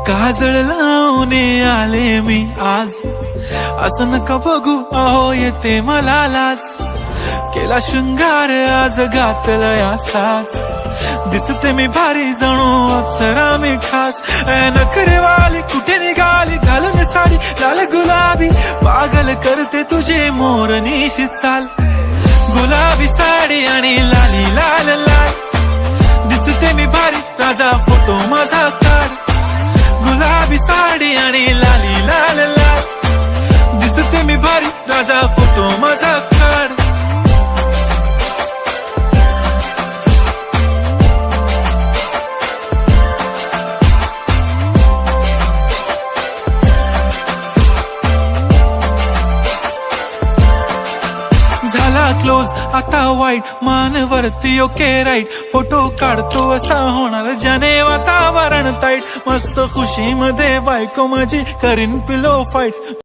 काजळ लावून आले मी आज, असं नका बघू अहो येते मला लाज. केला शृंगार आज घातला या साज, दिसते मी भारी जणू अप्सरा मी खास. नखरेवाली कुठे निघाली घालून साडी लाल गुलाबी, पागल करते तुझे मोरनीशी चाल. गुलाबी साडी आणि लाली लाल लाल, दिसते मी भारी राजा फोटो माझा काढ. गुलाबी साडी आणि लाली लाल लाल, दिसते मी भारी राजा फोटो माझा काढ. झाला क्लोज आता वाईट, मान वरती ओके राईट. फोटो काढतो असा होणार ज्याने वातावरण ताईट. मस्त खुशी मध्ये बायको माझी करीन पिलो फाईट.